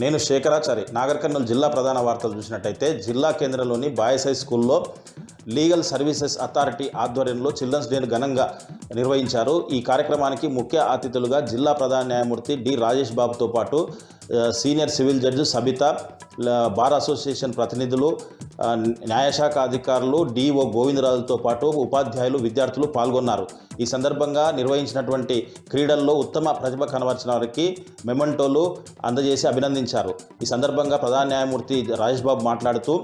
నేను శేఖరాచారి. నాగర్ కర్నూలు జిల్లా ప్రధాన వార్తలు చూసినట్టయితే జిల్లా కేంద్రంలోని బాయ్స్ హై స్కూల్లో లీగల్ సర్వీసెస్ అథారిటీ ఆధ్వర్యంలో చిల్డ్రన్స్ డేను ఘనంగా నిర్వహించారు. ఈ కార్యక్రమానికి ముఖ్య అతిథులుగా జిల్లా ప్రధాన న్యాయమూర్తి డి రాజేష్ బాబుతో పాటు senior civil judge Sabitha, bar association ప్రతినిధులు, న్యాయశాఖ అధికారులు, డిఓ గోవిందరాజుతో పాటు ఉపాధ్యాయులు, విద్యార్థులు పాల్గొన్నారు. ఈ సందర్భంగా నిర్వహించినటువంటి క్రీడల్లో ఉత్తమ ప్రతిభ కనబరిచిన వారికి మెమెంటోలు అందజేసి అభినందించారు. ఈ సందర్భంగా ప్రధాన న్యాయమూర్తి రాజేష్ బాబు మాట్లాడుతూ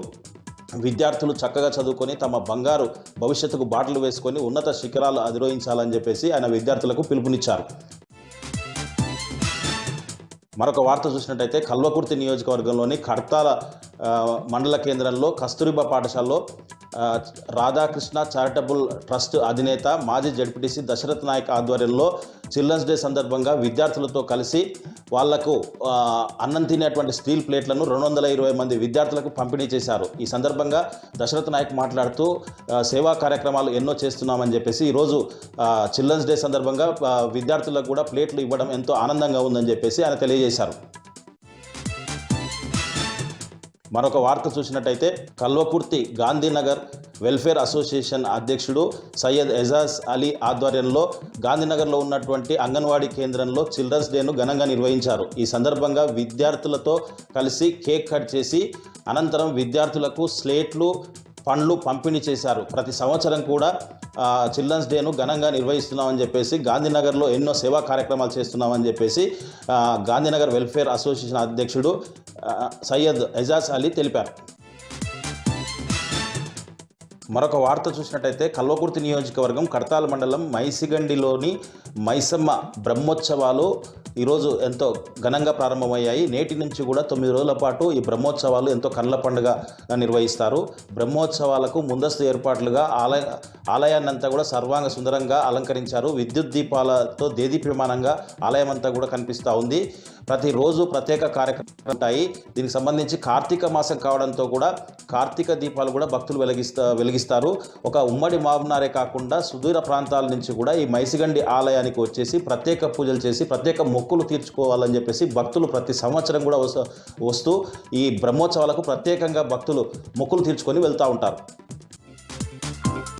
విద్యార్థులు చక్కగా చదువుకొని తమ బంగారు భవిష్యత్తుకు బాటలు వేసుకొని ఉన్నత శిఖరాలు అధిరోహించాలని చెప్పేసి ఆయన విద్యార్థులకు పిలుపునిచ్చారు. మరొక వార్త చూసినట్టయితే కల్వకుర్తి నియోజకవర్గంలోని కర్తాల మండల కేంద్రంలో కస్తూరిబా పాఠశాలలో రాధాకృష్ణ చారిటబుల్ ట్రస్ట్ అధినేత మాజీ జడ్పీటీసీ దశరథ్ నాయక్ ఆధ్వర్యంలో చిల్డ్రన్స్ డే సందర్భంగా విద్యార్థులతో కలిసి వాళ్లకు అన్నం తినేటువంటి స్టీల్ ప్లేట్లను 220 మంది విద్యార్థులకు పంపిణీ చేశారు. ఈ సందర్భంగా దశరథ్ నాయక్ మాట్లాడుతూ సేవా కార్యక్రమాలు ఎన్నో చేస్తున్నామని చెప్పేసి ఈరోజు చిల్డ్రన్స్ డే సందర్భంగా విద్యార్థులకు కూడా ప్లేట్లు ఇవ్వడం ఎంతో ఆనందంగా ఉందని చెప్పేసి ఆయన తెలియజేశారు. మరొక వార్త చూసినట్టయితే కల్వకుర్తి గాంధీనగర్ వెల్ఫేర్ అసోసియేషన్ అధ్యక్షుడు సయ్యద్ ఎజాజ్ అలీ ఆధ్వర్యంలో గాంధీనగర్లో ఉన్నటువంటి అంగన్వాడీ కేంద్రంలో చిల్డ్రన్స్ డేను ఘనంగా నిర్వహించారు. ఈ సందర్భంగా విద్యార్థులతో కలిసి కేక్ కట్ చేసి అనంతరం విద్యార్థులకు స్లేట్లు, పండ్లు పంపిణీ చేశారు. ప్రతి సంవత్సరం కూడా చిల్డ్రన్స్ డేను ఘనంగా నిర్వహిస్తున్నామని చెప్పేసి గాంధీనగర్లో ఎన్నో సేవా కార్యక్రమాలు చేస్తున్నామని చెప్పేసి గాంధీనగర్ వెల్ఫేర్ అసోసియేషన్ అధ్యక్షుడు సయ్యద్ ఎజాజ్ అలీ తెలిపారు. మరొక వార్త చూసినట్టయితే కల్వకుర్తి నియోజకవర్గం కడతాల మండలం మైసిగండిలోని మైసమ్మ బ్రహ్మోత్సవాలు ఈరోజు ఎంతో ఘనంగా ప్రారంభమయ్యాయి. నేటి నుంచి కూడా 9 రోజుల పాటు ఈ బ్రహ్మోత్సవాలు ఎంతో కళ్ళ పండుగగా నిర్వహిస్తారు. బ్రహ్మోత్సవాలకు ముందస్తు ఏర్పాట్లుగా ఆలయాన్నంతా కూడా సర్వాంగ సుందరంగా అలంకరించారు. విద్యుత్ దీపాలతో దేదీప్యమానంగా ఆలయం అంతా కూడా కనిపిస్తూ ఉంది. ప్రతిరోజు ప్రత్యేక కార్యక్రమాలు ఉంటాయి. దీనికి సంబంధించి కార్తీక మాసం కావడంతో కూడా కార్తీక దీపాలు కూడా భక్తులు వెలిగిస్తారు. ఒక ఉమ్మడి మాబ్నారే కాకుండా సుదూర ప్రాంతాల నుంచి కూడా ఈ మైసిగండి ఆలయానికి వచ్చేసి ప్రత్యేక పూజలు చేసి ప్రత్యేక మొక్కులు తీర్చుకోవాలని చెప్పేసి భక్తులు ప్రతి సంవత్సరం కూడా వస్తూ ఈ బ్రహ్మోత్సవాలకు ప్రత్యేకంగా భక్తులు మొక్కులు తీర్చుకొని వెళ్తూ ఉంటారు.